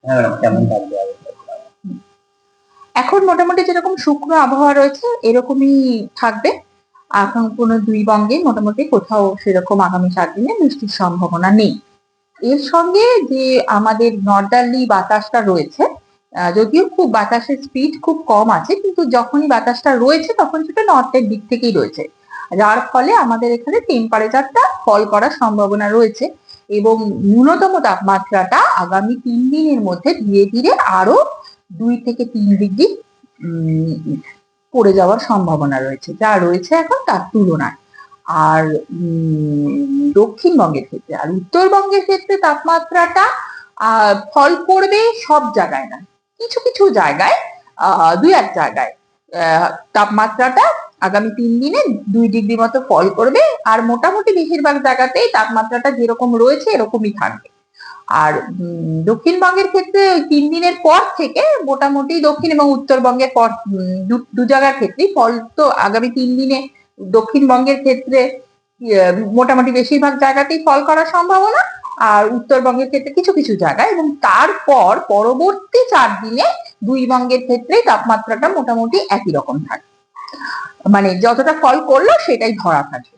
হ্যাঁ, কেমন থাকবে এখন মোটামুটি যেরকম শুকনো আবহাওয়া রয়েছে এরকমই থাকবে। এখন কোনো দুই বঙ্গে মোটামুটি কোথাও সেরকম আগামী 7 দিনে বৃষ্টির সম্ভাবনা নেই। এর সঙ্গে যে আমাদের নর্দার্লি বাতাসটা রয়েছে, যদিও খুব বাতাসের স্পিড খুব কম আছে, কিন্তু যখনই বাতাসটা রয়েছে তখন সেটা নর্থের দিক থেকেই রয়েছে, যার ফলে আমাদের এখানে টেম্পারেচারটা ফল করার সম্ভাবনা রয়েছে। এবং ন্যূনতম তাপমাত্রাটা আগামী 3 দিনের মধ্যে ধীরে ধীরে আরো 2 থেকে 3 ডিগ্রি পড়ে যাওয়ার সম্ভাবনা রয়েছে, যা রয়েছে এখন তার তুলনায়। আর দক্ষিণবঙ্গের ক্ষেত্রে আর উত্তরবঙ্গের ক্ষেত্রে তাপমাত্রাটা ফল করবে সব জায়গায় না, কিছু কিছু জায়গায়, 2-1 জায়গায় তাপমাত্রাটা আগামী 3 দিনে 2 ডিগ্রি মতো ফল করবে। আর মোটামুটি বেশিরভাগ জায়গাতেই তাপমাত্রাটা যেরকম রয়েছে এরকমই থাকবে। আর দক্ষিণবঙ্গের ক্ষেত্রে 3 দিনের পর থেকে মোটামুটি দক্ষিণ এবং উত্তরবঙ্গের পর দু জায়গার ক্ষেত্রেই ফল তো আগামী 3 দিনে দক্ষিণবঙ্গের ক্ষেত্রে মোটামুটি বেশিরভাগ জায়গাতেই ফল করার সম্ভাবনা, আর উত্তরবঙ্গের ক্ষেত্রে কিছু কিছু জায়গায়, এবং তারপর পরবর্তী 4 দিনে 2 বঙ্গের ক্ষেত্রে তাপমাত্রাটা মোটামুটি একই রকম থাকে, মানে যতটা ফল করলো সেটাই ধরা থাকে।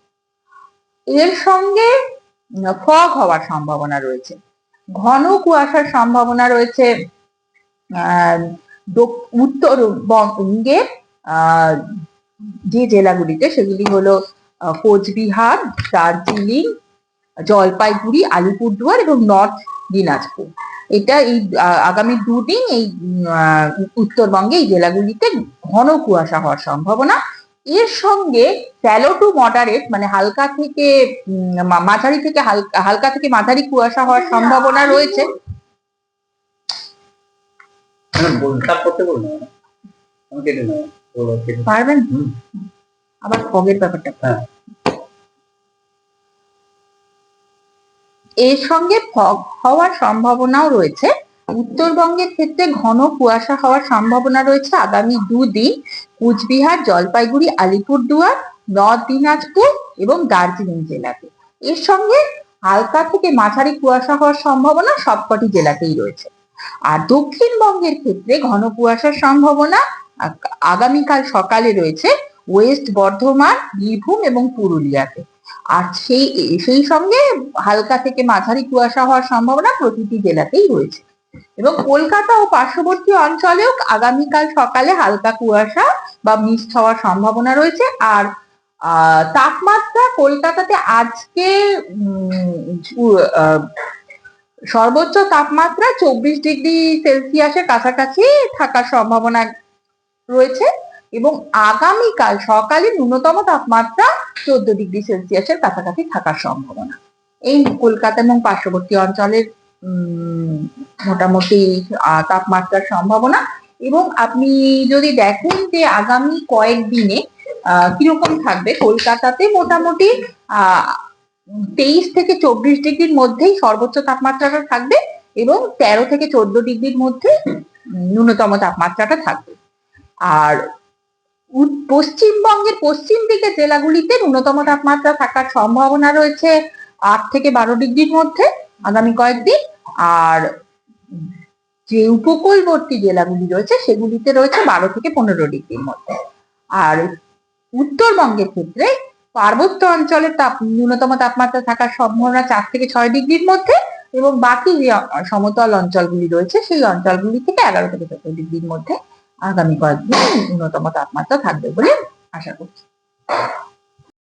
এর সঙ্গে ফগ হওয়ার সম্ভাবনা রয়েছে, ঘন কুয়াশার সম্ভাবনা রয়েছে উত্তরবঙ্গের যে জেলাগুলিতে, সেগুলি হলো কোচবিহার, দার্জিলিং, জলপাইগুড়ি, আলিপুরদুয়ার এবং নর্থ দিনাজপুর। এটা এই আগামী 2 দিন এই উত্তরবঙ্গে এই জেলাগুলিতে ঘন কুয়াশা হওয়ার সম্ভাবনা। এর সঙ্গে স্যালো টু মডারেট মানে হালকা থেকে মাঝারি থেকে হালকা থেকে মাঝারি কুয়াশা হওয়ার সম্ভাবনা রয়েছে। পারবেন আবার ফগের ব্যাপারটা। এর সঙ্গে ফগ হওয়ার সম্ভাবনাও রয়েছে। উত্তরবঙ্গের ক্ষেত্রে ঘন কুয়াশা হওয়ার সম্ভাবনা রয়েছে আগামী 2 দিন কুচবিহার, জলপাইগুড়ি, আলিপুরদুয়ার, নর্থ দিনাজপুর এবং দার্জিলিং জেলাতে। এর সঙ্গে হালকা থেকে মাঝারি কুয়াশা হওয়ার সম্ভাবনা সবকটি জেলাতেই রয়েছে। আর দক্ষিণবঙ্গের ক্ষেত্রে ঘন কুয়াশার সম্ভাবনা আগামীকাল সকালে রয়েছে ওয়েস্ট বর্ধমান, বীরভূম এবং পুরুলিয়াতে। আর সেই সঙ্গে হালকা থেকে মাঝারি কুয়াশা হওয়ার সম্ভাবনা প্রতিটি জেলাতেই রয়েছে। এবং কলকাতা ও পার্শ্ববর্তী অঞ্চলেও আগামীকাল সকালে হালকা কুয়াশা বা মিস্ট হওয়ার সম্ভাবনা রয়েছে। আর তাপমাত্রা কলকাতাতে আজকে সর্বোচ্চ তাপমাত্রা 24 ডিগ্রি সেলসিয়াসের কাছাকাছি থাকার সম্ভাবনা রয়েছে, এবং আগামীকাল সকালে ন্যূনতম তাপমাত্রা 14 ডিগ্রি সেলসিয়াসের কাছাকাছি থাকার সম্ভাবনা। এই কলকাতা এবং পার্শ্ববর্তী অঞ্চলের মোটামুটি তাপমাত্রার সম্ভাবনা। এবং আপনি যদি দেখেন যে আগামী কয়েকদিনে কিরকম থাকবে, কলকাতাতে মোটামুটি 23 থেকে 24 ডিগ্রির মধ্যেই সর্বোচ্চ তাপমাত্রাটা থাকবে, এবং 13 থেকে 14 ডিগ্রির মধ্যে ন্যূনতম তাপমাত্রাটা থাকবে। আর পশ্চিমবঙ্গের পশ্চিম দিকের জেলাগুলিতে ন্যূনতম তাপমাত্রা থাকার সম্ভাবনা রয়েছে 8 থেকে 12 ডিগ্রির মধ্যে আগামী কয়েকদিন। আর যে উপকূলবর্তী জেলাগুলি রয়েছে সেগুলিতে রয়েছে 12 থেকে 15 ডিগ্রির মধ্যে। আর উত্তরবঙ্গের ক্ষেত্রে পার্বত্য অঞ্চলের ন্যূনতম তাপমাত্রা থাকার সম্ভাবনা 4 থেকে 6 ডিগ্রির মধ্যে, এবং বাকি যে সমতল অঞ্চলগুলি রয়েছে সেই অঞ্চলগুলি থেকে 11 থেকে 14 ডিগ্রির মধ্যে আগামী কয়েকদিন ন্যূনতম তাপমাত্রা থাকবে বলে আশা করছি।